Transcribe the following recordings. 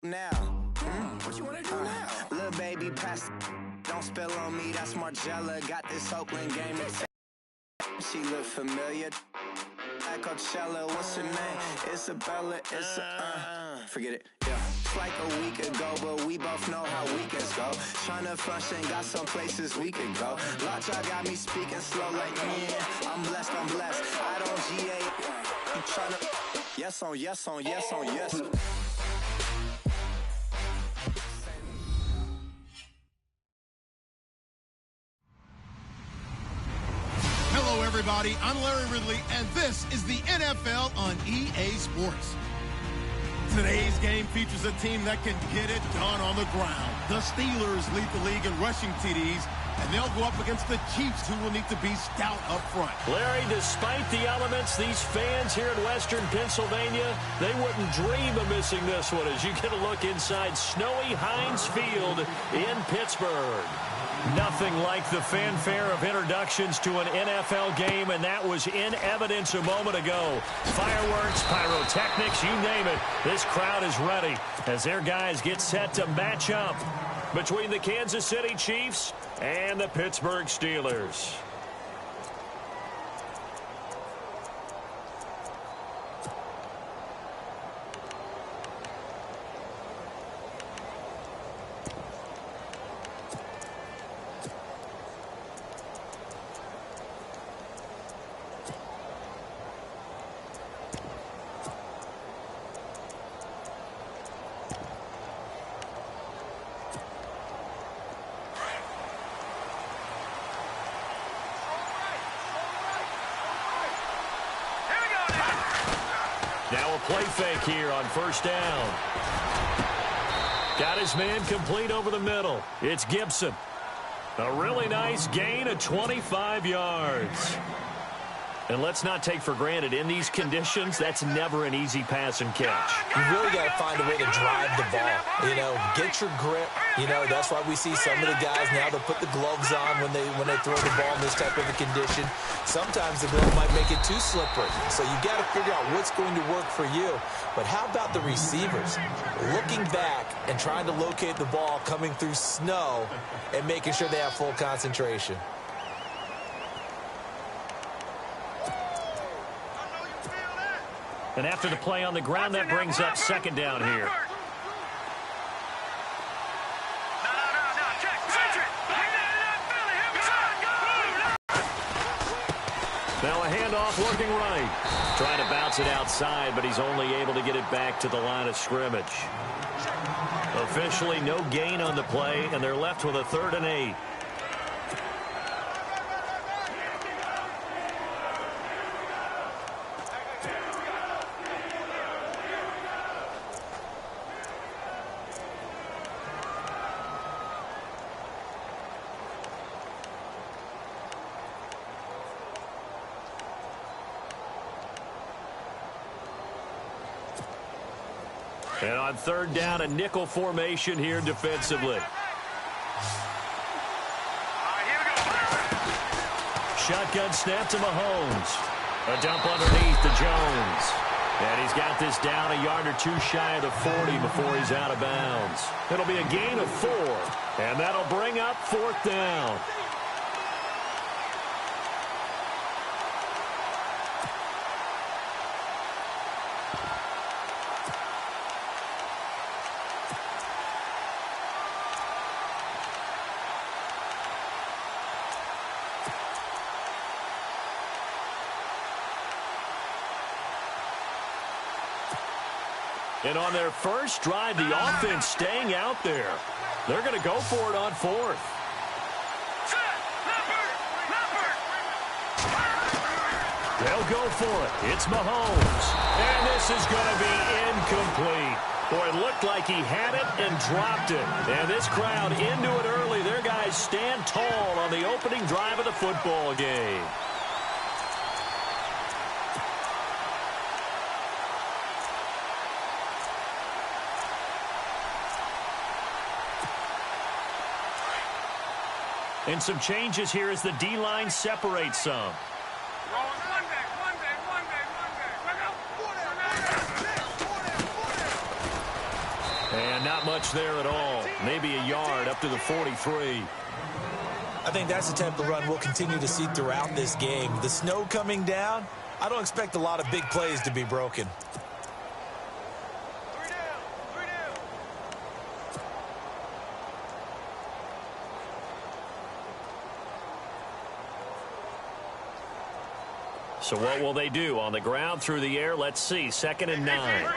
now. What you want to do now? Little baby, pass. Don't spill on me. That's Margella. Got this Oakland game. She look familiar. At Coachella, what's her name? Isabella. Forget it. Yeah. It's like a week ago, but we both know how weekends go. Tryna function, got some places we could go. Lot y'all got me speaking slow like, yeah, I'm blessed. I don't GA. You tryna. Yes on yes on yes on yes. Hello, everybody. I'm Larry Ridley, and this is the NFL on EA Sports. Today's game features a team that can get it done on the ground. The Steelers lead the league in rushing TDs, and they'll go up against the Chiefs, who will need to be stout up front. Larry, despite the elements, these fans here in Western Pennsylvania, they wouldn't dream of missing this one as you get a look inside snowy Heinz Field in Pittsburgh. Nothing like the fanfare of introductions to an NFL game, and that was in evidence a moment ago. Fireworks, pyrotechnics, you name it. This crowd is ready as their guys get set to match up between the Kansas City Chiefs and the Pittsburgh Steelers. Now a play fake here on first down. Got his man complete over the middle. It's Gibson. A really nice gain of 25 yards. And let's not take for granted, in these conditions, that's never an easy pass and catch. You really got to find a way to drive the ball. You know, get your grip. You know, that's why we see some of the guys now, they'll put the gloves on when they throw the ball in this type of a condition. Sometimes the glove might make it too slippery. So you got to figure out what's going to work for you. But how about the receivers? Looking back and trying to locate the ball coming through snow and making sure they have full concentration. And after the play on the ground, that brings up second down here. Now a handoff working right. Trying to bounce it outside, but he's only able to get it back to the line of scrimmage. Officially no gain on the play, and they're left with a 3rd and 8. And on 3rd down, a nickel formation here defensively. Shotgun snap to Mahomes. A dump underneath to Jones. And he's got this down a yard or two shy of the 40 before he's out of bounds. It'll be a gain of 4. And that'll bring up 4th down. And on their first drive, the offense staying out there. They're going to go for it on 4th. They'll go for it. It's Mahomes. And this is going to be incomplete. Boy, it looked like he had it and dropped it. And this crowd into it early. Their guys stand tall on the opening drive of the football game. And some changes here as the D-line separates some. And not much there at all. Maybe a yard up to the 43. I think that's the type of run we'll continue to see throughout this game. The snow coming down, I don't expect a lot of big plays to be broken. So what will they do? On the ground, through the air, let's see. 2nd and 9.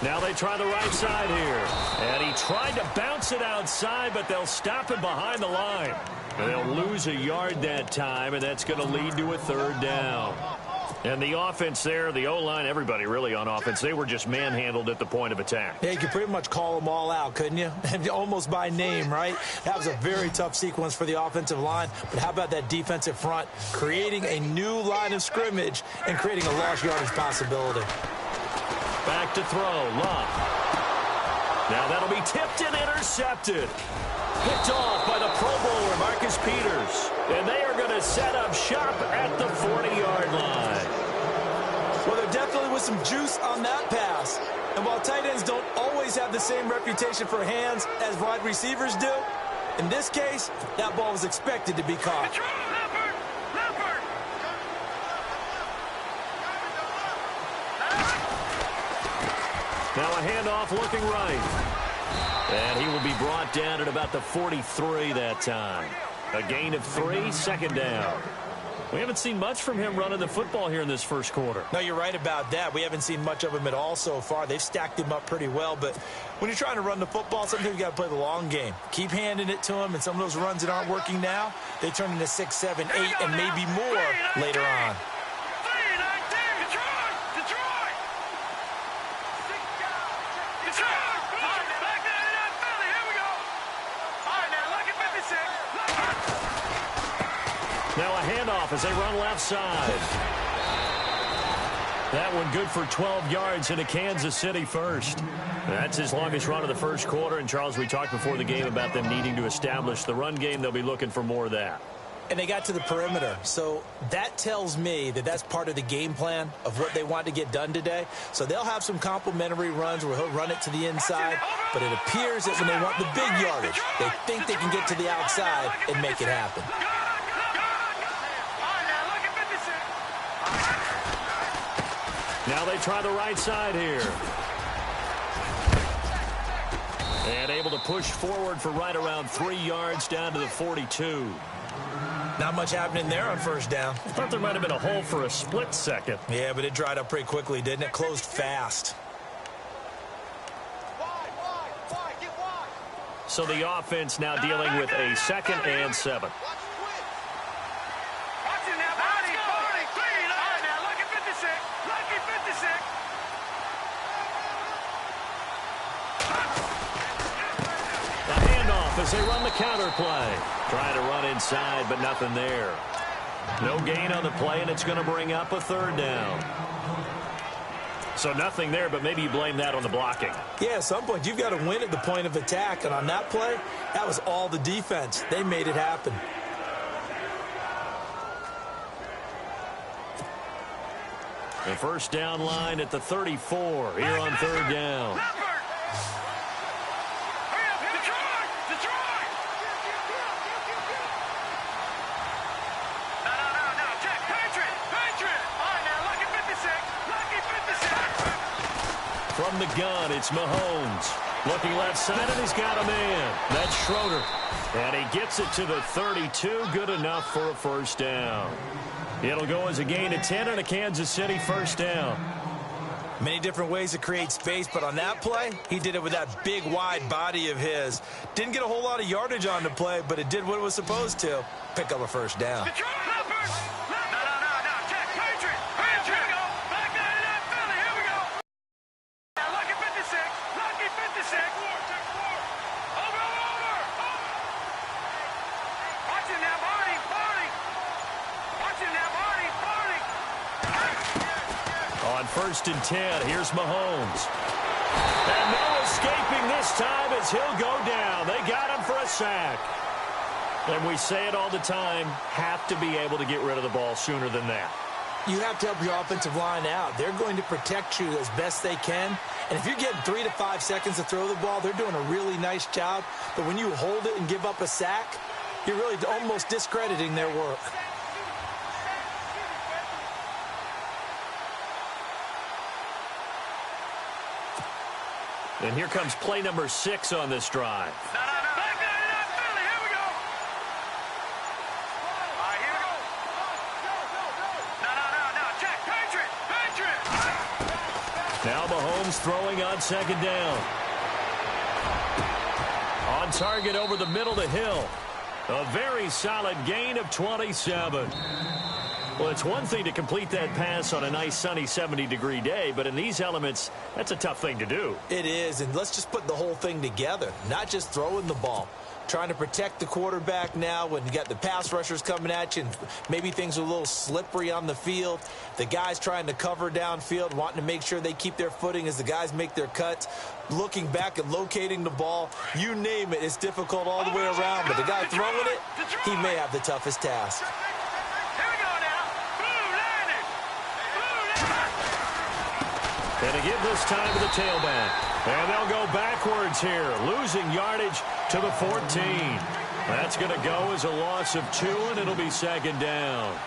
Now they try the right side here. And he tried to bounce it outside, but they'll stop him behind the line. And they'll lose a yard that time, and that's going to lead to a 3rd down. And the offense there, the O-line, everybody really on offense, they were just manhandled at the point of attack. Yeah, you could pretty much call them all out, couldn't you? Almost by name, right? That was a very tough sequence for the offensive line. But how about that defensive front creating a new line of scrimmage and creating a lost yardage possibility? Back to throw, Love. Now that'll be tipped and intercepted. Picked off by the Pro Bowler, Marcus Peters. And they are going to set up shop at the 40-yard line. Well, there definitely was some juice on that pass. And while tight ends don't always have the same reputation for hands as wide receivers do, in this case, that ball was expected to be caught. Now a handoff looking right. And he will be brought down at about the 43 that time. A gain of 3, 2nd down. We haven't seen much from him running the football here in this first quarter. No, you're right about that. We haven't seen much of him at all so far. They've stacked him up pretty well. But when you're trying to run the football, sometimes you got to play the long game. Keep handing it to him, and some of those runs that aren't working now, they turn into 6, 7, 8, and maybe more later on. Now a handoff as they run left side. That one good for 12 yards into Kansas City first. That's his longest run of the first quarter. And, Charles, we talked before the game about them needing to establish the run game. They'll be looking for more of that. And they got to the perimeter. So that tells me that that's part of the game plan of what they want to get done today. So they'll have some complimentary runs where he'll run it to the inside. But it appears that when they want the big yardage, they think they can get to the outside and make it happen. Now they try the right side here. And able to push forward for right around 3 yards down to the 42. Not much happening there on first down. I thought there might have been a hole for a split second. Yeah, but it dried up pretty quickly, didn't it? Closed fast. So the offense now dealing with a 2nd and 7. As they run the counter play. Trying to run inside, but nothing there. No gain on the play, and it's going to bring up a 3rd down. So nothing there, but maybe you blame that on the blocking. Yeah, at some point, you've got to win at the point of attack. And on that play, that was all the defense. They made it happen. The first down line at the 34 here on 3rd down. From the gun, it's Mahomes. Looking left side, and he's got a man. That's Schroeder. And he gets it to the 32. Good enough for a first down. It'll go as a gain of 10 and a Kansas City first down. Many different ways to create space, but on that play, he did it with that big, wide body of his. Didn't get a whole lot of yardage on the play, but it did what it was supposed to. Pick up a first down. On 1st and 10, here's Mahomes. And no escaping this time as he'll go down. They got him for a sack. And we say it all the time, have to be able to get rid of the ball sooner than that. You have to help your offensive line out. They're going to protect you as best they can. And if you're getting 3 to 5 seconds to throw the ball, they're doing a really nice job. But when you hold it and give up a sack, you're really almost discrediting their work. And here comes play number 6 on this drive. Now Mahomes throwing on second down. On target over the middle to Hill. A very solid gain of 27. Well, it's one thing to complete that pass on a nice sunny 70-degree day, but in these elements, that's a tough thing to do. It is, and let's just put the whole thing together, not just throwing the ball. Trying to protect the quarterback now when you got the pass rushers coming at you and maybe things are a little slippery on the field. The guys trying to cover downfield, wanting to make sure they keep their footing as the guys make their cuts. Looking back and locating the ball, you name it, it's difficult all the way around. But the guy throwing it, he may have the toughest task. And to give this time to the tailback. And they'll go backwards here, losing yardage to the 14. That's going to go as a loss of 2, and it'll be second down.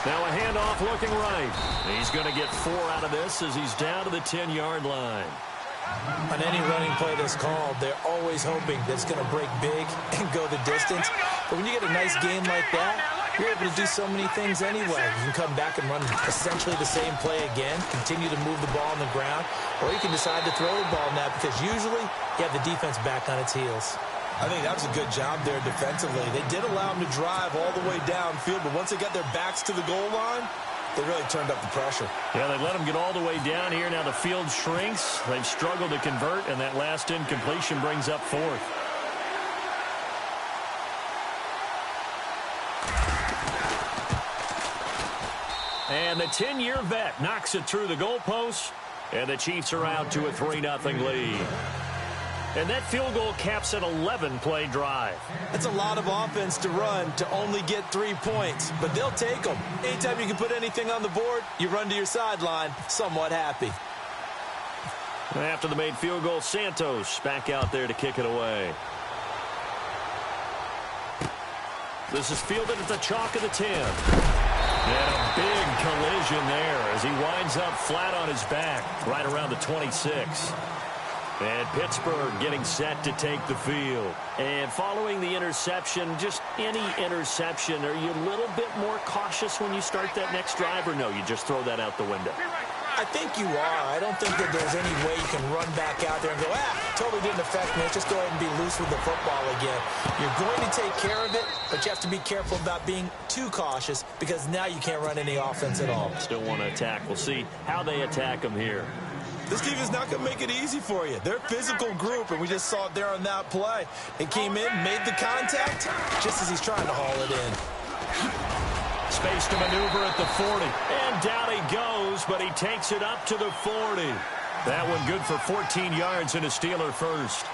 Now a handoff looking right. He's going to get 4 out of this as he's down to the 10-yard line. On any running play that's called, they're always hoping that it's going to break big and go the distance. But when you get a nice game like that, you're able to do so many things anyway. You can come back and run essentially the same play again, continue to move the ball on the ground, or you can decide to throw the ball now because usually you have the defense back on its heels. I think that was a good job there defensively. They did allow them to drive all the way downfield, but once they got their backs to the goal line, they really turned up the pressure. Yeah, they let them get all the way down here. Now the field shrinks. They've struggled to convert, and that last incompletion brings up 4th. And the 10-year vet knocks it through the goalpost, and the Chiefs are out to a 3-0 lead. And that field goal caps an 11-play drive. That's a lot of offense to run to only get 3 points, but they'll take them. Anytime you can put anything on the board, you run to your sideline somewhat happy. After the made field goal, Santos back out there to kick it away. This is fielded at the chalk of the 10. And a big collision there as he winds up flat on his back right around the 26. And Pittsburgh getting set to take the field. And following the interception, just any interception, are you a little bit more cautious when you start that next drive, or no, you just throw that out the window? I think you are. I don't think that there's any way you can run back out there and go, totally didn't affect me. Let's just go ahead and be loose with the football again. You're going to take care of it, but you have to be careful about being too cautious because now you can't run any offense at all. Still want to attack. We'll see how they attack them here. This team is not going to make it easy for you. They're a physical group, and we just saw it there on that play. It came in, made the contact, just as he's trying to haul it in. Space to maneuver at the 40. And down he goes, but he takes it up to the 40. That one good for 14 yards and a Steeler first.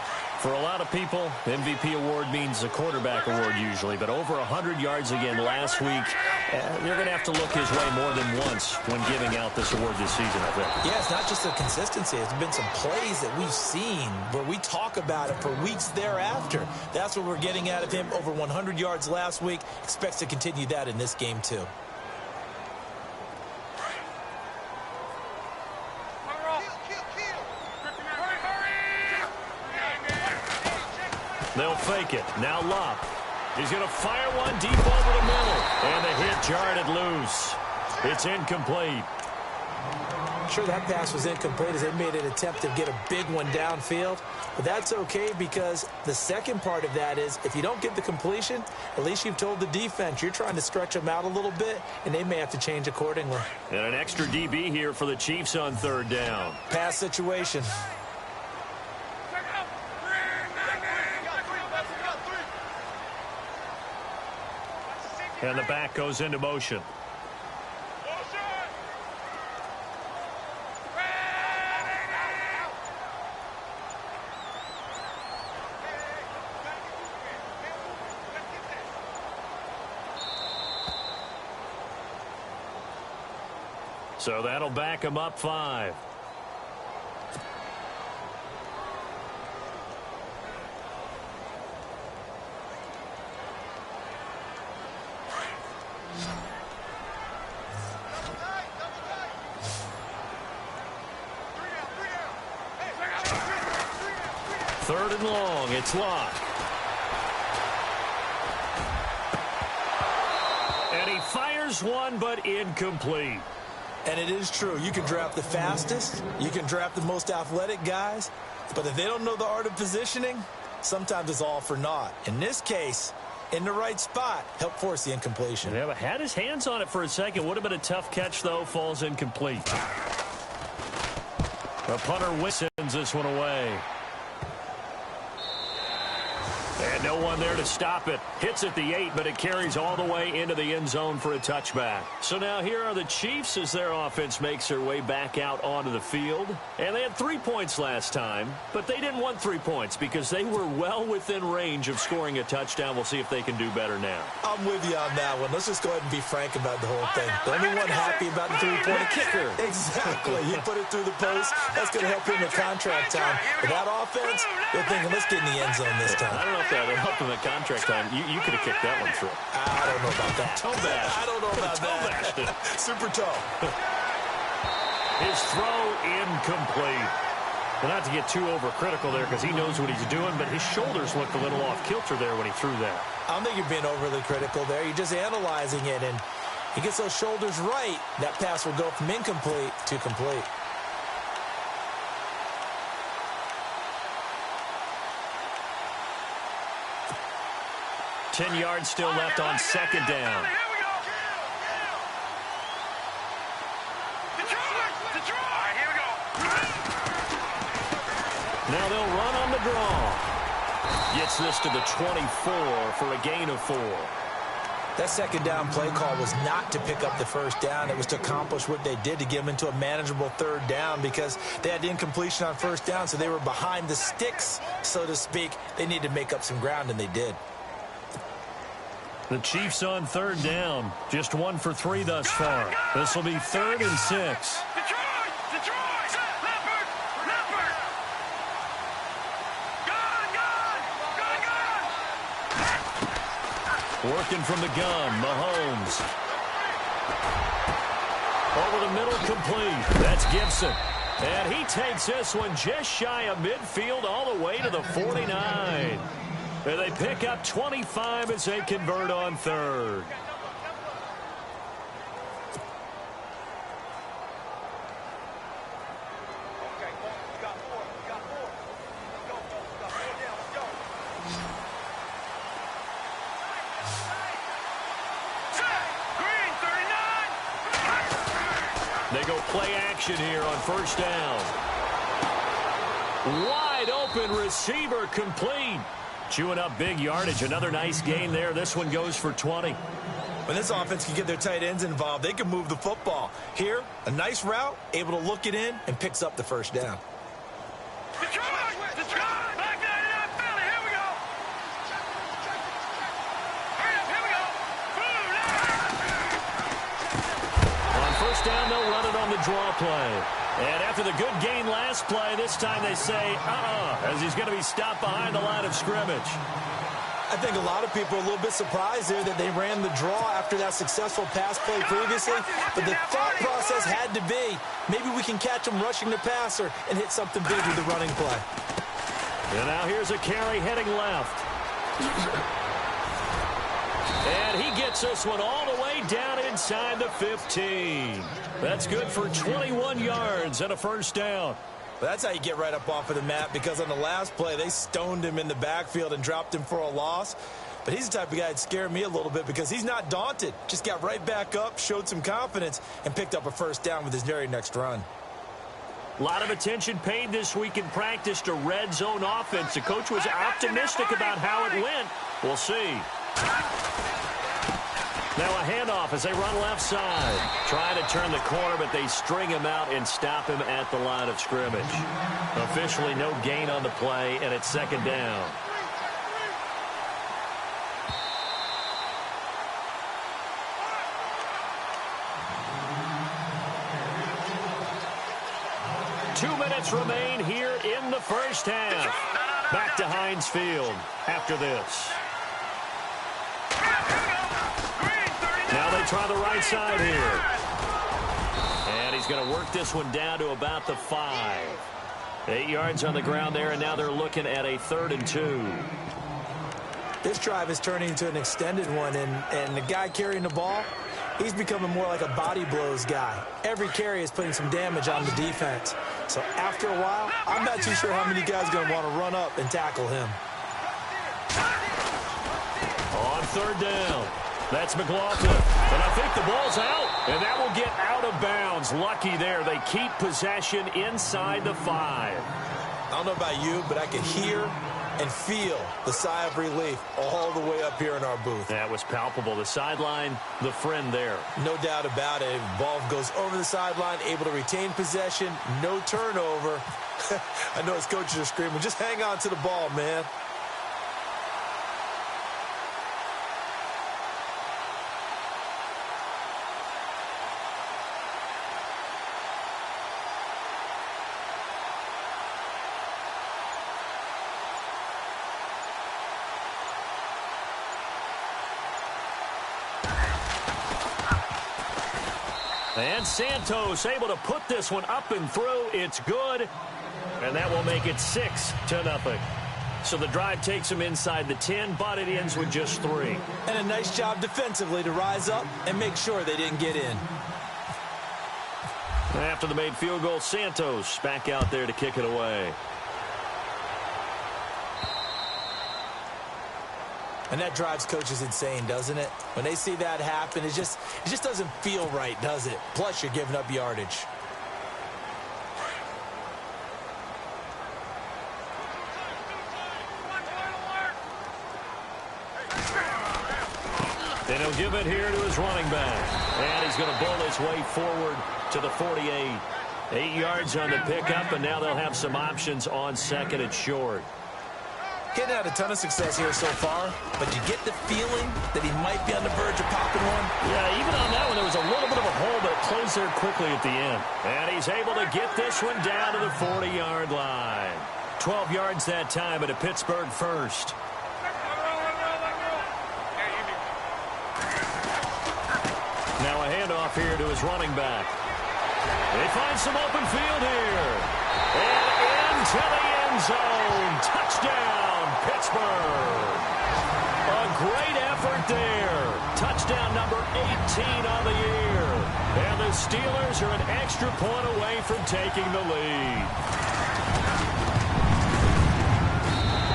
For a lot of people, MVP award means a quarterback award usually, but over 100 yards again last week. They're going to have to look his way more than once when giving out this award this season, I think. Yeah, it's not just the consistency. It's been some plays that we've seen where we talk about it for weeks thereafter. That's what we're getting out of him. Over 100 yards last week. Expects to continue that in this game, too. They'll fake it. Now Love. He's going to fire one deep over the middle. And the hit jarred loose. It's incomplete. Sure, that pass was incomplete as they made an attempt to get a big one downfield. But that's okay because the second part of that is if you don't get the completion, at least you've told the defense you're trying to stretch them out a little bit, and they may have to change accordingly. And an extra DB here for the Chiefs on third down. Pass situation. And the back goes into motion. So that'll back him up 5. Third and long. It's locked. And he fires one, but incomplete. And it is true. You can draft the fastest. You can draft the most athletic guys. But if they don't know the art of positioning, sometimes it's all for naught. In this case, in the right spot, helped force the incompletion. Yeah, but had his hands on it for a second. Would have been a tough catch, though. Falls incomplete. The punter sends this one away. And no one there to stop it. Hits at the 8, but it carries all the way into the end zone for a touchback. So now here are the Chiefs as their offense makes their way back out onto the field. And they had 3 points last time, but they didn't want 3 points because they were well within range of scoring a touchdown. We'll see if they can do better now. I'm with you on that one. Let's just go ahead and be frank about the whole thing. The only one happy about the three-point kicker. Exactly. He put it through the post. That's going to help him in contract time. But that offense, they're thinking, let's get in the end zone this time. I don't know if that helped him at contract time. You could have kicked that one through. I don't know about that. Toe bash. I don't know about that. Super toe. His throw incomplete. Well, not to get too overcritical there because he knows what he's doing, but his shoulders looked a little off kilter there when he threw that. I don't think you're being overly critical there. You're just analyzing it, and he gets those shoulders right. That pass will go from incomplete to complete. Ten yards still left on second down. Now they'll run on the draw. Gets this to the 24 for a gain of 4. That second down play call was not to pick up the first down. It was to accomplish what they did to get them into a manageable third down because they had incompletion on first down, so they were behind the sticks, so to speak. They needed to make up some ground, and they did. The Chiefs on third down. Just 1 for 3 thus far. This will be 3rd and 6. Working from the gun, Mahomes. Over the middle, complete. That's Gibson. And he takes this one just shy of midfield all the way to the 49. And they pick up 25 as they convert on third. They go play action here on first down. Wide open receiver complete. Chewing up big yardage. Another nice gain there. This one goes for 20. When this offense can get their tight ends involved, they can move the football. Here, a nice route, able to look it in, and picks up the first down. On first down, they'll run it on the draw play. And after the good gain last play, this time they say, as he's going to be stopped behind the line of scrimmage. I think a lot of people are a little bit surprised there that they ran the draw after that successful pass play previously. But the thought process had to be, maybe we can catch him rushing the passer and hit something big with the running play. And now here's a carry heading left. And he gets this one all the way down inside the 15. That's good for 21 yards and a first down. Well, that's how you get right up off of the mat, because on the last play, they stoned him in the backfield and dropped him for a loss. But he's the type of guy that scared me a little bit because he's not daunted. Just got right back up, showed some confidence, and picked up a first down with his very next run. A lot of attention paid this week in practice to red zone offense. The coach was optimistic about how it went. We'll see. Now a handoff as they run left side. Trying to turn the corner, but they string him out and stop him at the line of scrimmage. Officially no gain on the play, and it's second down. minutes remain here in the first half. Back to Heinz Field after this. Now they try the right side here. And he's going to work this one down to about the 5. 8 yards on the ground there, and now they're looking at a 3rd and 2. This drive is turning into an extended one, and the guy carrying the ball, he's becoming more like a body blows guy. Every carry is putting some damage on the defense. So after a while, I'm not too sure how many guys are going to want to run up and tackle him. On 3rd down, that's McLaughlin. And I think the ball's out, and that will get out of bounds. Lucky there. They keep possession inside the 5. I don't know about you, but I can hear and feel the sigh of relief all the way up here in our booth. That was palpable. The sideline, the friend there. No doubt about it. Ball goes over the sideline, able to retain possession, no turnover. I know his coaches are screaming, just hang on to the ball, man. And Santos able to put this one up and through. It's good. And that will make it 6-0. So the drive takes them inside the 10, but it ends with just 3. And a nice job defensively to rise up and make sure they didn't get in. After the made field goal, Santos back out there to kick it away. And that drives coaches insane, doesn't it? When they see that happen, it just doesn't feel right, does it? Plus, you're giving up yardage. And he'll give it here to his running back. And he's going to bull his way forward to the 48. 8 yards on the pickup, and now they'll have some options on 2nd and short. Getting had a ton of success here so far, but you get the feeling that he might be on the verge of popping one. Yeah, even on that one, there was a little bit of a hole, but it closed there quickly at the end. And he's able to get this one down to the 40-yard line. 12 yards that time at a Pittsburgh first. Now a handoff here to his running back. They find some open field here. And into the end zone. Touchdown, Pittsburgh. A great effort there. Touchdown number 18 on the year. And the Steelers are an extra point away from taking the lead.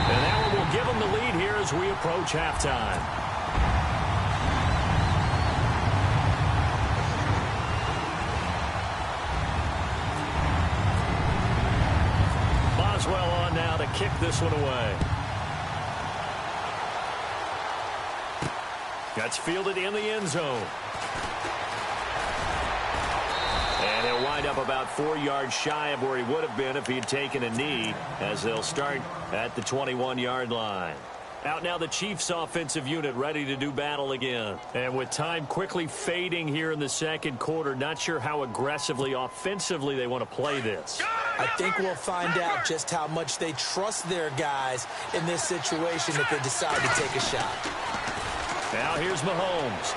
And that one will give them the lead here as we approach halftime. Boswell on now to kick this one away. That's fielded in the end zone. And he'll wind up about 4 yards shy of where he would have been if he had taken a knee, as they'll start at the 21-yard line. Out now the Chiefs offensive unit ready to do battle again. And with time quickly fading here in the second quarter, not sure how aggressively offensively they want to play this. I think we'll find out just how much they trust their guys in this situation if they decide to take a shot. Now here's Mahomes.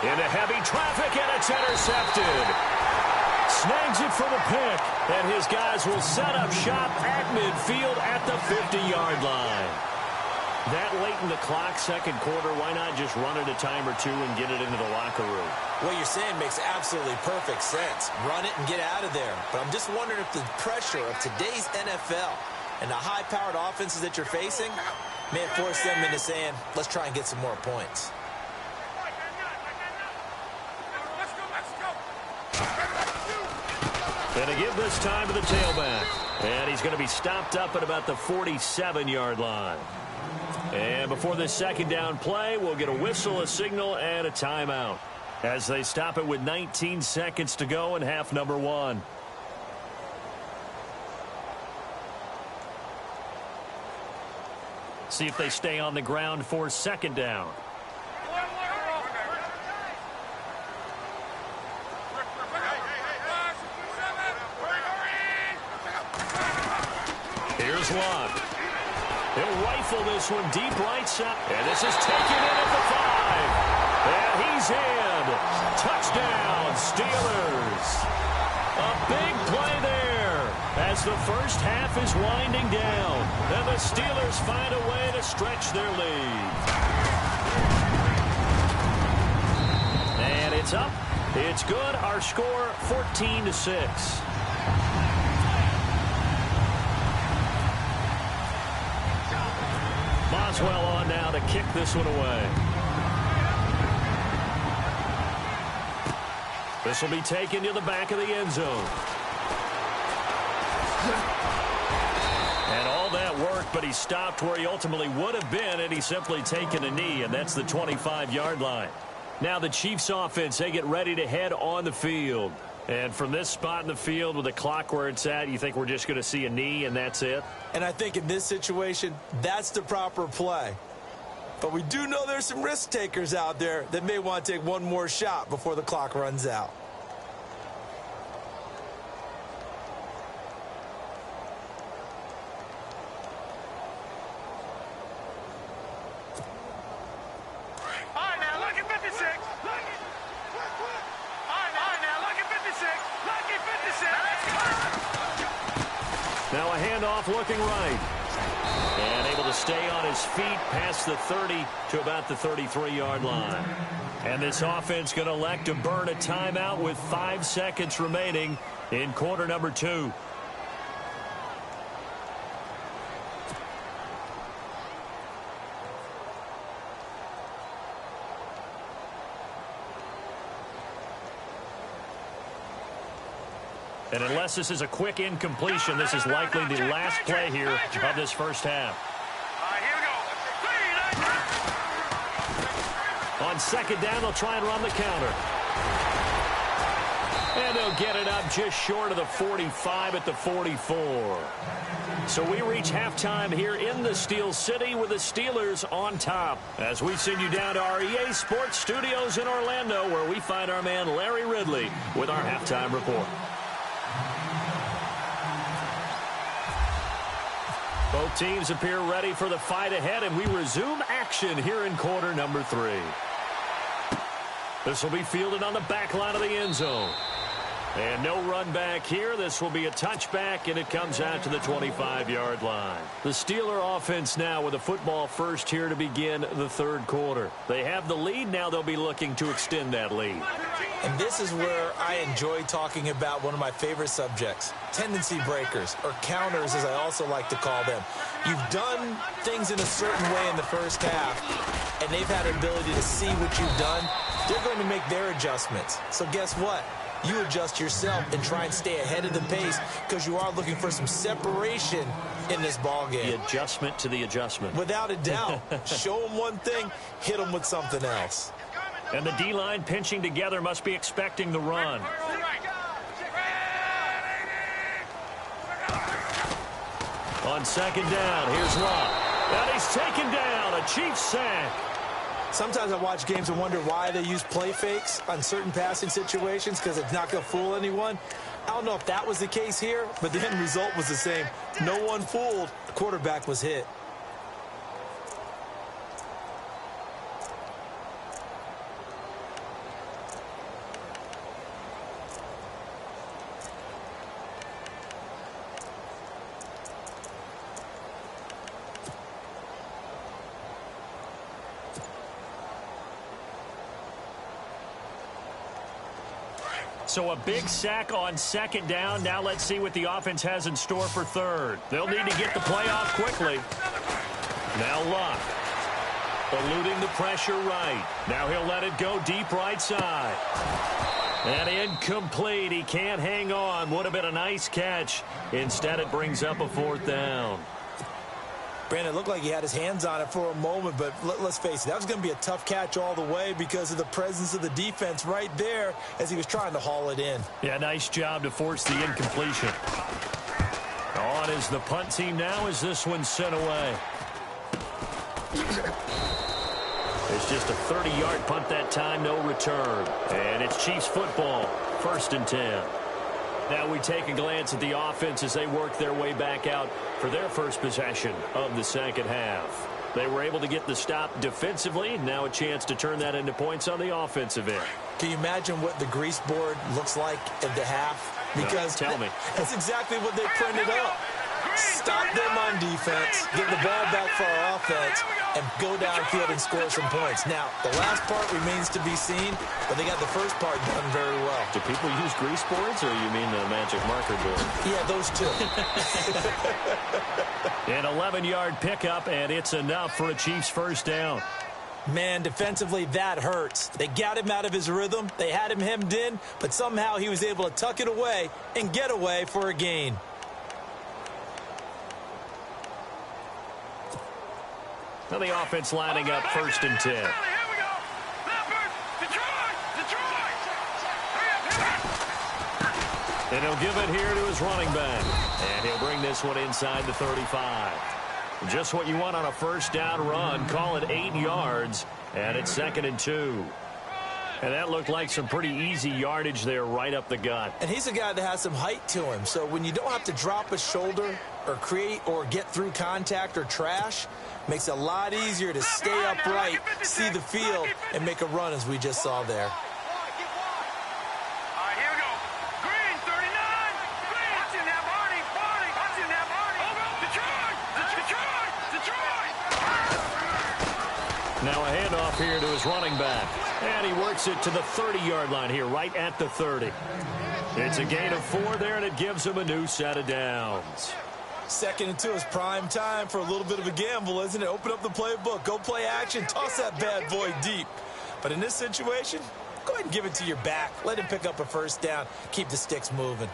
Into heavy traffic, and it's intercepted. Snags it for the pick, and his guys will set up shop at midfield at the 50-yard line. That late in the clock, second quarter, why not just run it a time or two and get it into the locker room? What you're saying makes absolutely perfect sense. Run it and get out of there. But I'm just wondering if the pressure of today's NFL and the high-powered offenses that you're facing may have forced them into saying, let's try and get some more points. And to give this time to the tailback. And he's going to be stopped up at about the 47-yard line. And before this second down play, we'll get a whistle, a signal, and a timeout, as they stop it with 19 seconds to go in half number 1. See if they stay on the ground for second down. Here's Luck. He'll rifle this one deep right side. And this is taken in at the 5. And he's in. Touchdown, Steelers. A big play there as the first half is winding down. And the Steelers find a way to stretch their lead. And it's up. It's good. Our score, 14-6. Boswell on now to kick this one away. This will be taken to the back of the end zone. And all that work, but he stopped where he ultimately would have been, and he's simply taken a knee, and that's the 25-yard line. Now the Chiefs offense, they get ready to head on the field. And from this spot in the field with the clock where it's at, you think we're just going to see a knee and that's it? And I think in this situation, that's the proper play. But we do know there's some risk takers out there that may want to take one more shot before the clock runs out. Now a handoff looking right. And able to stay on his feet past the 30 to about the 33-yard line. And this offense going to elect to burn a timeout with 5 seconds remaining in quarter number 2. And unless this is a quick incompletion, this is likely the last play here of this first half. On second down, they'll try and run the counter. And they'll get it up just short of the 45 at the 44. So we reach halftime here in the Steel City with the Steelers on top. As we send you down to our EA Sports Studios in Orlando, where we find our man Larry Ridley with our halftime report. Both teams appear ready for the fight ahead, and we resume action here in quarter number 3. This will be fielded on the back line of the end zone. And no run back here. This will be a touchback, and it comes out to the 25-yard line. The Steeler offense now with a football first here to begin the third quarter. They have the lead. Now they'll be looking to extend that lead. And this is where I enjoy talking about one of my favorite subjects, tendency breakers, or counters as I also like to call them. You've done things in a certain way in the first half, and they've had an ability to see what you've done. They're going to make their adjustments. So guess what? You adjust yourself and try and stay ahead of the pace because you are looking for some separation in this ball game. The adjustment to the adjustment. Without a doubt. Show them one thing, hit them with something else. And the D-line pinching together must be expecting the run. On second down, here's Luck. And he's taken down, a Chiefs sack. Sometimes I watch games and wonder why they use play fakes on certain passing situations because it's not going to fool anyone. I don't know if that was the case here, but the end result was the same. No one fooled. The quarterback was hit. So a big sack on second down. Now let's see what the offense has in store for third. They'll need to get the play off quickly. Now Luck. Eluding the pressure right. Now he'll let it go deep right side. And incomplete. He can't hang on. Would have been a nice catch. Instead, it brings up a fourth down. Brandon, it looked like he had his hands on it for a moment, but let's face it, that was going to be a tough catch all the way because of the presence of the defense right there as he was trying to haul it in. Yeah, nice job to force the incompletion. On is the punt team now as this one's sent away. It's just a 30-yard punt that time, no return. And it's Chiefs football, 1st and 10. Now we take a glance at the offense as they work their way back out for their first possession of the second half. They were able to get the stop defensively. Now a chance to turn that into points on the offensive end. Can you imagine what the grease board looks like at the half? Because tell me. That's exactly what they printed up. Stop them on defense, get the ball back for our offense, and go downfield and score some points. Now, the last part remains to be seen, but they got the first part done very well. Do people use grease boards, or you mean the magic marker board? Yeah, those two. An 11-yard pickup, and it's enough for a Chiefs first down. Man, defensively, that hurts. They got him out of his rhythm. They had him hemmed in, but somehow he was able to tuck it away and get away for a gain. Now the offense lining up 1st and 10. And he'll give it here to his running back. And he'll bring this one inside the 35. Just what you want on a first down run. Call it 8 yards. And it's 2nd and 2. And that looked like some pretty easy yardage there right up the gut. And he's a guy that has some height to him. So when you don't have to drop a shoulder or create or get through contact or trash, makes it a lot easier to stay upright, see the field, and make a run as we just saw there. Now a handoff here to his running back. And he works it to the 30-yard line here, right at the 30. It's a gain of 4 there, and it gives him a new set of downs. 2nd and 2 is prime time for a little bit of a gamble, isn't it? Open up the playbook, go play action, toss that bad boy deep. But in this situation, go ahead and give it to your back. Let him pick up a first down. Keep the sticks moving.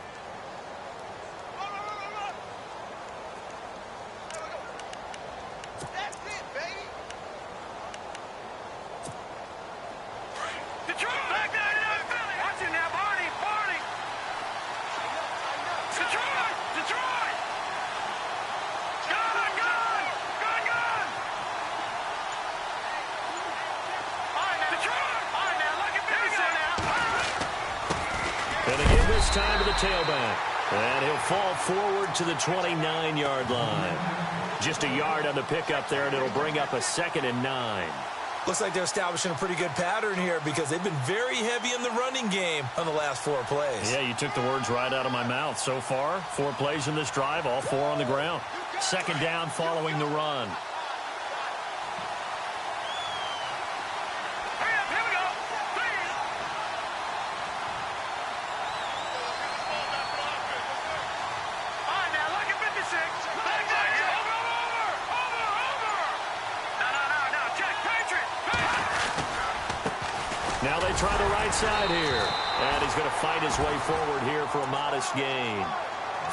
Time to the tailback, and he'll fall forward to the 29-yard line. Just a yard on the pickup there, and it'll bring up a 2nd and 9. Looks like they're establishing a pretty good pattern here because they've been very heavy in the running game on the last 4 plays. Yeah, you took the words right out of my mouth. So far, 4 plays in this drive, all 4 on the ground. 2nd down following the run. Now they try the right side here. And he's going to fight his way forward here for a modest gain.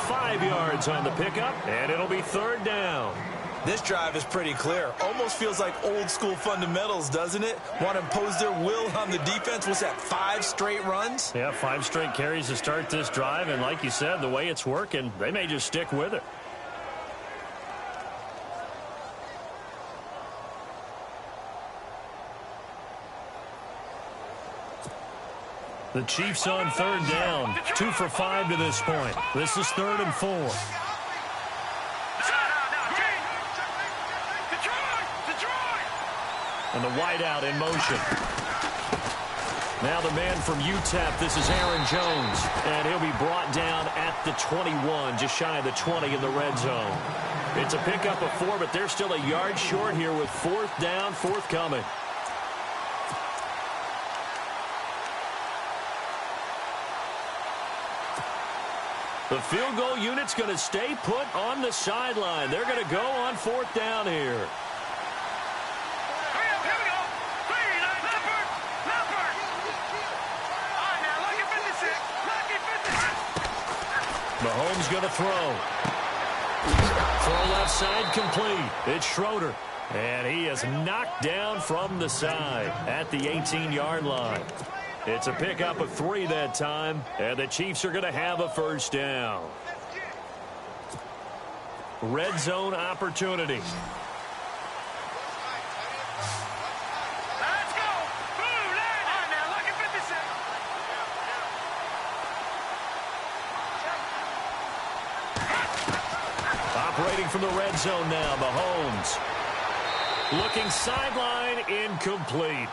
5 yards on the pickup, and it'll be 3rd down. This drive is pretty clear. Almost feels like old school fundamentals, doesn't it? Want to impose their will on the defense. What's that, 5 straight runs? Yeah, 5 straight carries to start this drive. And like you said, the way it's working, they may just stick with it. The Chiefs on 3rd down. 2 for 5 to this point. This is 3rd and 4. And the wideout in motion. Now the man from UTEP, this is Aaron Jones. And he'll be brought down at the 21, just shy of the 20 in the red zone. It's a pickup of 4, but they're still a yard short here with 4th down, forthcoming. The field goal unit's going to stay put on the sideline. They're going to go on 4th down here. Mahomes going to throw. Throw left side complete. It's Schroeder. And he is knocked down from the side at the 18-yard line. It's a pickup of 3 that time, and the Chiefs are going to have a first down. Red zone opportunity. Let's go. Boom, now look at 56. Operating from the red zone now, Mahomes. Looking sideline, incomplete.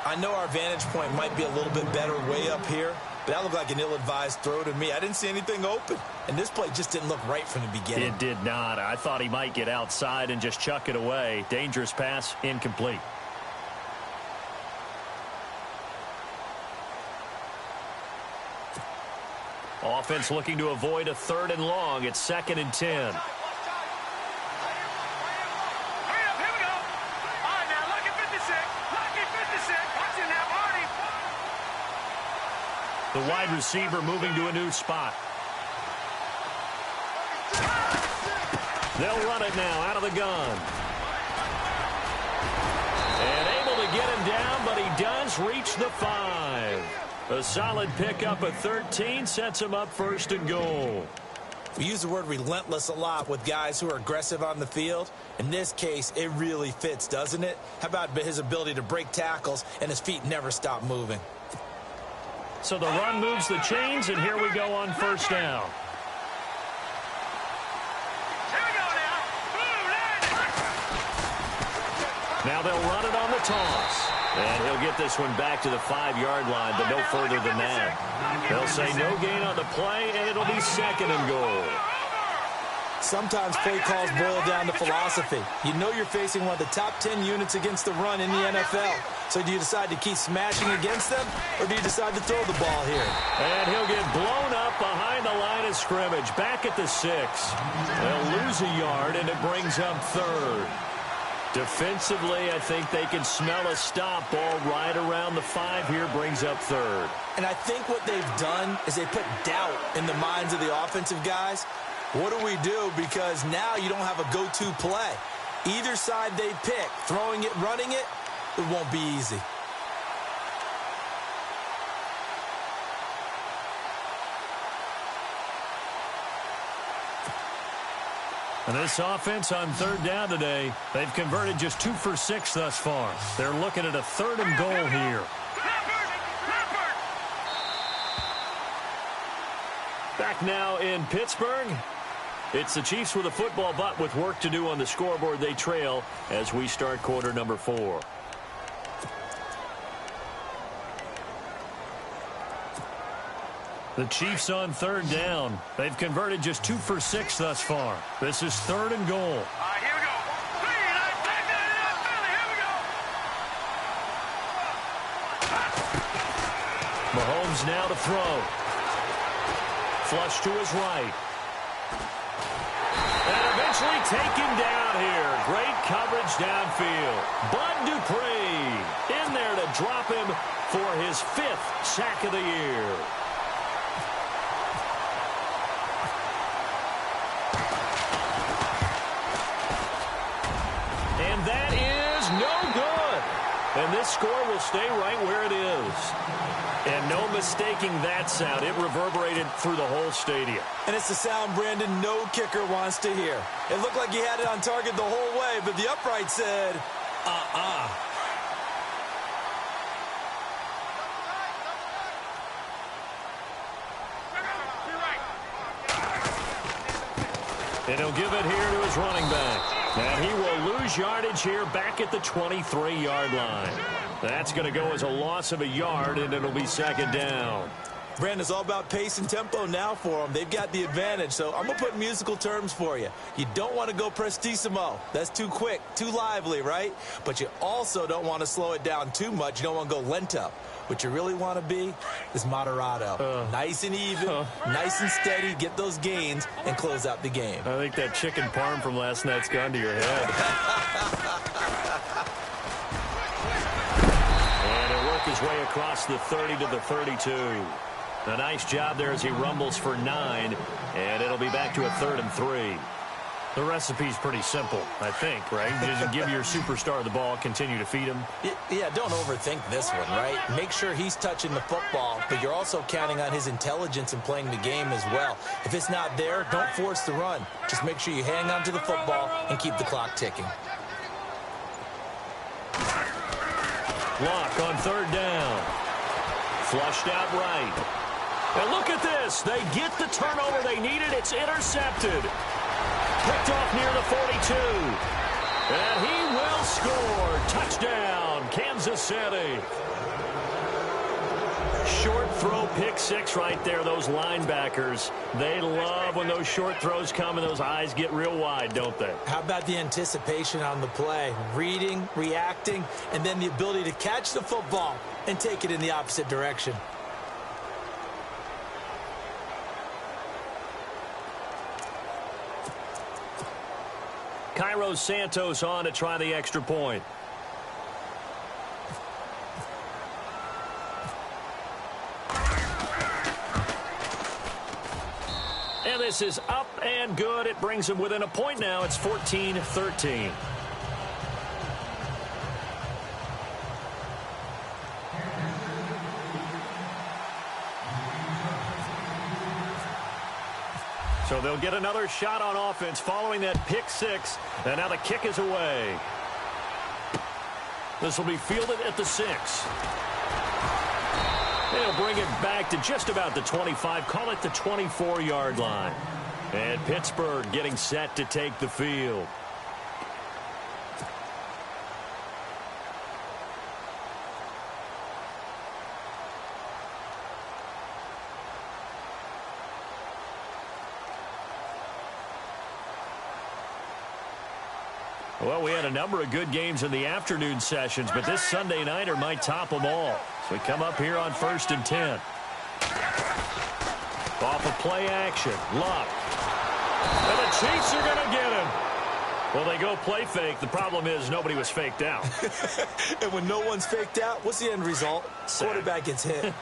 I know our vantage point might be a little bit better way up here, but that looked like an ill-advised throw to me. I didn't see anything open, and this play just didn't look right from the beginning. It did not. I thought he might get outside and just chuck it away. Dangerous pass, incomplete. Offense looking to avoid a 3rd and long. It's 2nd and 10. The wide receiver moving to a new spot. They'll run it now out of the gun. And able to get him down, but he does reach the 5. A solid pickup at 13 sets him up 1st and goal. We use the word relentless a lot with guys who are aggressive on the field. In this case, it really fits, doesn't it? How about his ability to break tackles and his feet never stop moving? So the run moves the chains, and here we go on 1st down. Now they'll run it on the toss. And he'll get this one back to the 5-yard line, but no further than that. They'll say no gain on the play, and it'll be 2nd and goal. Sometimes play calls boil down to philosophy. You know you're facing one of the top 10 units against the run in the NFL. So do you decide to keep smashing against them, or do you decide to throw the ball here? And he'll get blown up behind the line of scrimmage, back at the 6. They'll lose a yard, and it brings up 3rd. Defensively, I think they can smell a stop. Ball right around the 5 here, brings up 3rd. And I think what they've done is they put doubt in the minds of the offensive guys. What do we do? Because now you don't have a go-to play. Either side they pick, throwing it, running it, it won't be easy. And this offense on 3rd down today, they've converted just 2 for 6 thus far. They're looking at a 3rd and goal here. Back now in Pittsburgh. It's the Chiefs with a football, but with work to do on the scoreboard. They trail as we start quarter number 4. The Chiefs on 3rd down. They've converted just 2 for 6 thus far. This is 3rd and goal. All right, here we go. Mahomes now to throw. Flush to his right. And eventually take him down here. Great coverage downfield. Bud Dupree in there to drop him for his 5th sack of the year. And that is no good. And this score will stay right where it is. And no mistaking that sound. It reverberated through the whole stadium. And it's the sound, Brandon, no kicker wants to hear. It looked like he had it on target the whole way, but the upright said, And he'll give it here to his running back. And he will lose yardage here back at the 23-yard line. That's going to go as a loss of a yard, and it'll be 2nd down. Brandon, it's all about pace and tempo now for them. They've got the advantage, so I'm going to put musical terms for you. You don't want to go prestissimo. That's too quick, too lively, right? But you also don't want to slow it down too much. You don't want to go lento. What you really want to be is moderato. Nice and even, nice and steady, get those gains, and close out the game. I think that chicken parm from last night's gone to your head. And he'll work his way across the 30 to the 32. A nice job there as he rumbles for 9, and it'll be back to a 3rd and 3. The recipe's pretty simple, I think, right? Just give your superstar the ball, continue to feed him. Yeah, don't overthink this one, right? Make sure he's touching the football, but you're also counting on his intelligence in playing the game as well. If it's not there, don't force the run. Just make sure you hang on to the football and keep the clock ticking. Lock on 3rd down. Flushed out right. And look at this. They get the turnover they needed. It's intercepted. Picked off near the 42. And he will score. Touchdown, Kansas City. Short throw pick six right there. Those linebackers, they love when those short throws come and those eyes get real wide, don't they? How about the anticipation on the play? Reading, reacting, and then the ability to catch the football and take it in the opposite direction. Cairo Santos on to try the extra point. And this is up and good. It brings him within a point now. It's 14-13. So they'll get another shot on offense following that pick six. And now the kick is away. This will be fielded at the 6. They'll bring it back to just about the 25. Call it the 24-yard line. And Pittsburgh getting set to take the field. Well, we had a number of good games in the afternoon sessions, but this Sunday nighter might top them all. So we come up here on 1st and 10. Off of play action. Luck. And the Chiefs are going to get him. Well, they go play fake. The problem is nobody was faked out. And when no one's faked out, what's the end result? Quarterback gets hit.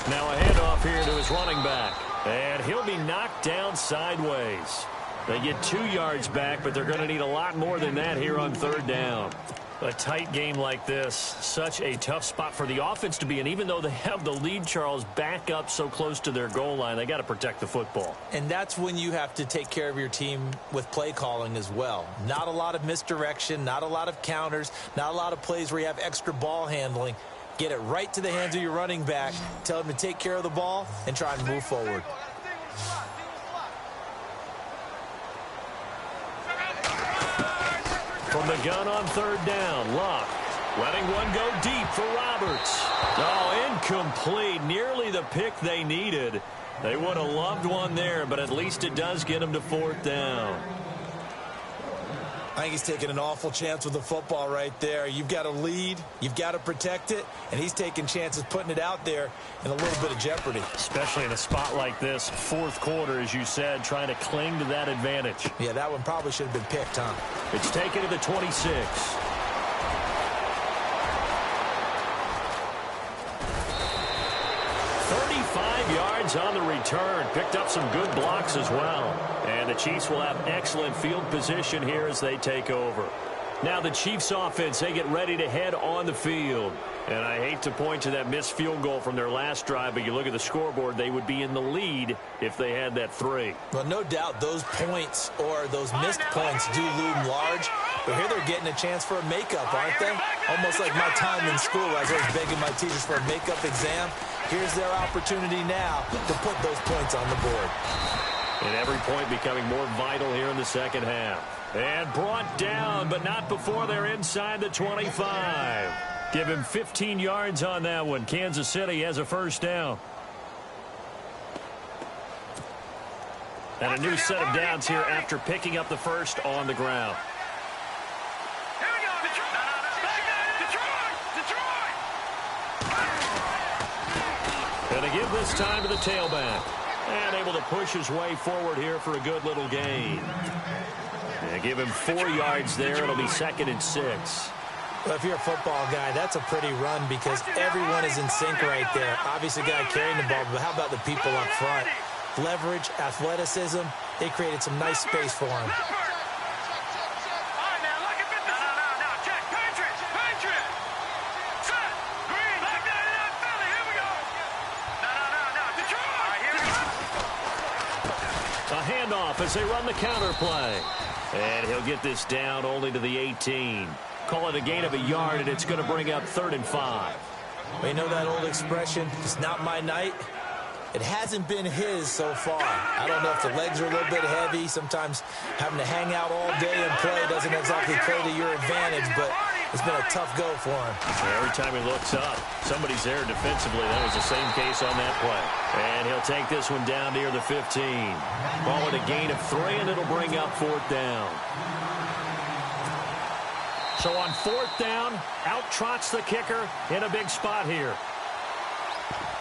Now a handoff here to his running back. And he'll be knocked down sideways. They get 2 yards back, but they're going to need a lot more than that here on 3rd down. A tight game like this, such a tough spot for the offense to be in. Even though they have the lead, Charles, back up so close to their goal line, they got to protect the football. And that's when you have to take care of your team with play calling as well. Not a lot of misdirection, not a lot of counters, not a lot of plays where you have extra ball handling. Get it right to the hands of your running back. Tell him to take care of the ball and try and move forward. From the gun on 3rd down, Luck letting one go deep for Roberts. Oh, incomplete. Nearly the pick they needed. They would have loved one there, but at least it does get them to 4th down. I think he's taking an awful chance with the football right there. You've got to lead, you've got to protect it, and he's taking chances putting it out there in a little bit of jeopardy. Especially in a spot like this, 4th quarter, as you said, trying to cling to that advantage. Yeah, that one probably should have been picked, huh? It's taken to the 26. 35 yards on the return. Picked up some good blocks as well. And the Chiefs will have excellent field position here as they take over. Now the Chiefs offense, they get ready to head on the field. And I hate to point to that missed field goal from their last drive, but you look at the scoreboard, they would be in the lead if they had that 3. Well, no doubt those points or those missed points do loom large. But here they're getting a chance for a makeup, aren't they? Almost like my time in school as I was begging my teachers for a makeup exam. Here's their opportunity now to put those points on the board. And every point becoming more vital here in the second half. And brought down, but not before they're inside the 25. Give him 15 yards on that one. Kansas City has a 1st down. And a new set of downs here after picking up the 1st on the ground. And to give this time to the tailback. And able to push his way forward here for a good little gain. And give him 4 yards there. It'll be 2nd and 6. Well, if you're a football guy, that's a pretty run because everyone is in sync right there. Obviously, guy carrying the ball, but how about the people up front? Leverage, athleticism, they created some nice space for him. A handoff as they run the counter play. And he'll get this down only to the 18. Call it a gain of a yard, and it's going to bring up 3rd and 5. Well, you know that old expression, it's not my night. It hasn't been his so far. I don't know if the legs are a little bit heavy. Sometimes having to hang out all day and play doesn't exactly play to your advantage, but it's been a tough go for him. Every time he looks up, somebody's there defensively. That was the same case on that play. And he'll take this one down near the 15. Call it a gain of 3, and it'll bring up 4th down. So on 4th down, out trots the kicker in a big spot here.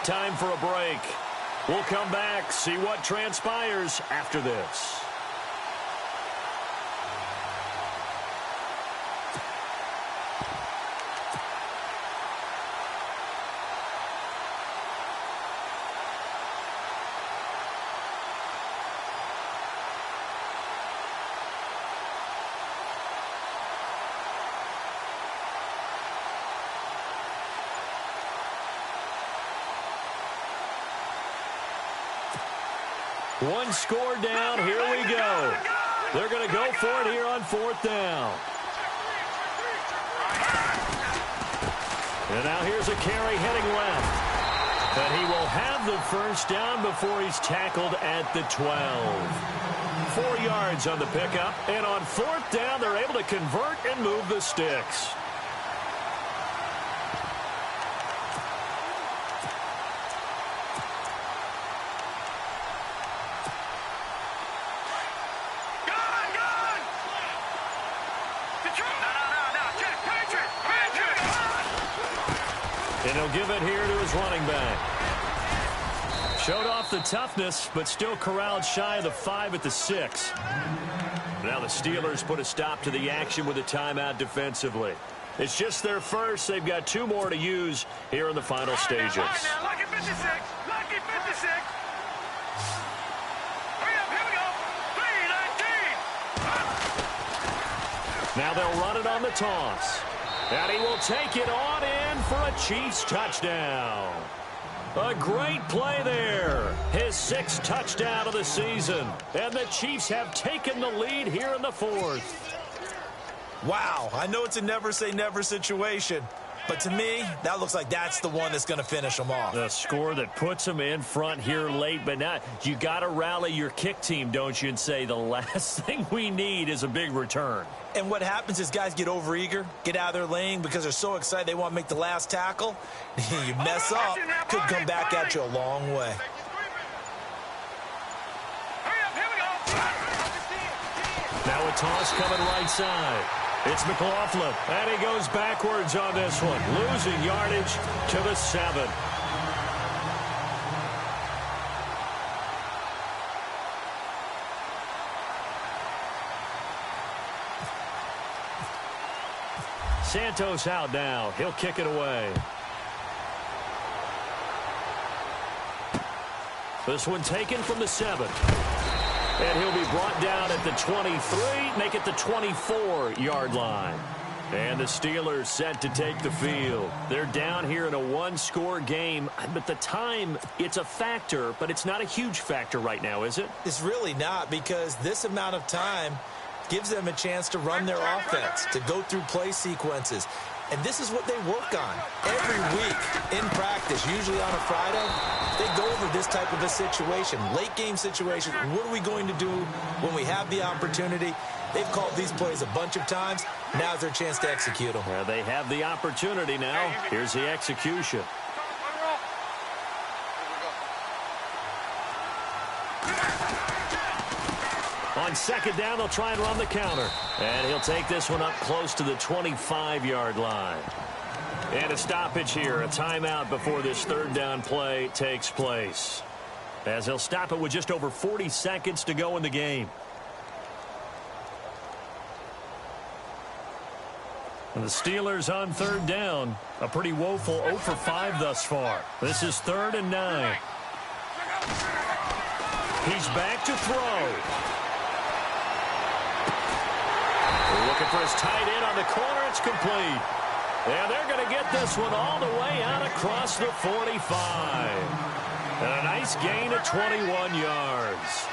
Time for a break. We'll come back, see what transpires after this. One score down. Here we go. They're going to go for it here on 4th down. And now here's a carry heading left. But he will have the first down before he's tackled at the 12. 4 yards on the pickup. And on 4th down, they're able to convert and move the sticks. And he'll give it here to his running back. Showed off the toughness, but still corralled shy of the 5 at the 6. Now the Steelers put a stop to the action with a timeout defensively. It's just their first. They've got 2 more to use here in the final stages. Lucky 56. Lucky 56. Hurry up, here we go. 3-19. Now they'll run it on the toss. And he will take it on in for a Chiefs touchdown. A great play there. His 6th touchdown of the season. And the Chiefs have taken the lead here in the 4th. Wow, I know it's a never-say-never situation, but to me, that looks like that's the one that's going to finish them off. The score that puts them in front here late, but now you got to rally your kick team, don't you, and say the last thing we need is a big return. And what happens is guys get overeager, get out of their lane because they're so excited they want to make the last tackle. You mess up, could come back at you a long way. Now a toss coming right side. It's McLaughlin, and he goes backwards on this one, losing yardage to the 7. Santos out now. He'll kick it away. This one taken from the 7. And he'll be brought down at the 23, make it the 24-yard line. And the Steelers set to take the field. They're down here in a 1-score game, but the time, it's a factor, but it's not a huge factor right now, is it? It's really not, because this amount of time gives them a chance to run their offense, to go through play sequences. And this is what they work on every week in practice, usually on a Friday. They go over this type of a situation, late game situation. What are we going to do when we have the opportunity? They've called these plays a bunch of times. Now's their chance to execute them. Well, they have the opportunity now. Here's the execution. On 2nd down, they'll try and run the counter. And he'll take this one up close to the 25-yard line. And a stoppage here, a timeout before this 3rd down play takes place. As he'll stop it with just over 40 seconds to go in the game. And the Steelers on 3rd down. A pretty woeful 0 for 5 thus far. This is 3rd and 9. He's back to throw. Looking for his tight end on the corner. It's complete. And they're going to get this one all the way out across the 45. And a nice gain of 21 yards.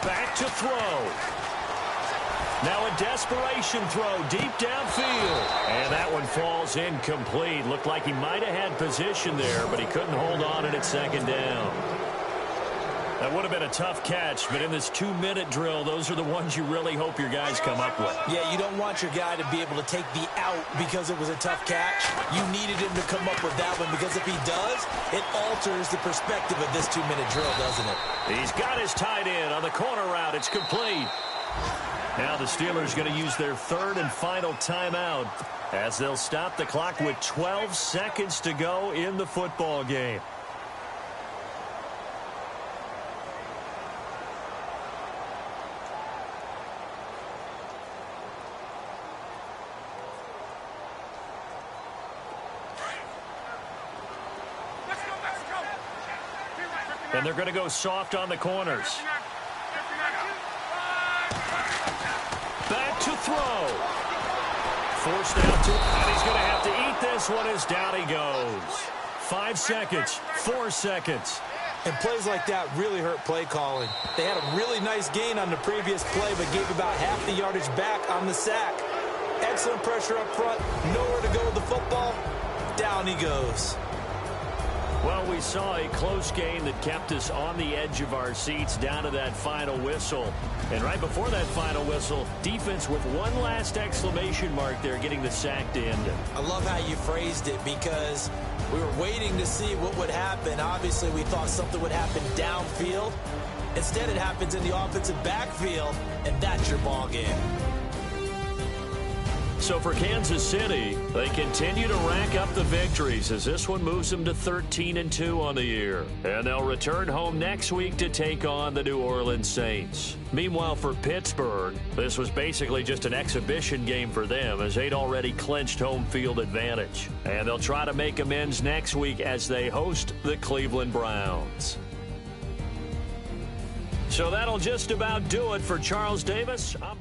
Back to throw. Now a desperation throw deep downfield. And that one falls incomplete. Looked like he might have had position there, but he couldn't hold on at second down. That would have been a tough catch, but in this 2-minute drill, those are the ones you really hope your guys come up with. Yeah, you don't want your guy to be able to take the out because it was a tough catch. You needed him to come up with that one because if he does, it alters the perspective of this 2-minute drill, doesn't it? He's got his tight end on the corner route. It's complete. Now the Steelers going to use their third and final timeout as they'll stop the clock with 12 seconds to go in the football game. And they're going to go soft on the corners. Back to throw. Forced out to, and he's going to have to eat this one as down he goes. 5 seconds, 4 seconds. And plays like that really hurt play calling. They had a really nice gain on the previous play, but gave about half the yardage back on the sack. Excellent pressure up front, nowhere to go with the football. Down he goes. Well, we saw a close game that kept us on the edge of our seats down to that final whistle. And right before that final whistle, defense with one last exclamation mark there getting the sack to end it. I love how you phrased it because we were waiting to see what would happen. Obviously, we thought something would happen downfield. Instead, it happens in the offensive backfield, and that's your ball game. So for Kansas City, they continue to rack up the victories as this one moves them to 13-2 on the year. And they'll return home next week to take on the New Orleans Saints. Meanwhile, for Pittsburgh, this was basically just an exhibition game for them as they'd already clinched home field advantage. And they'll try to make amends next week as they host the Cleveland Browns. So that'll just about do it for Charles Davis. I'm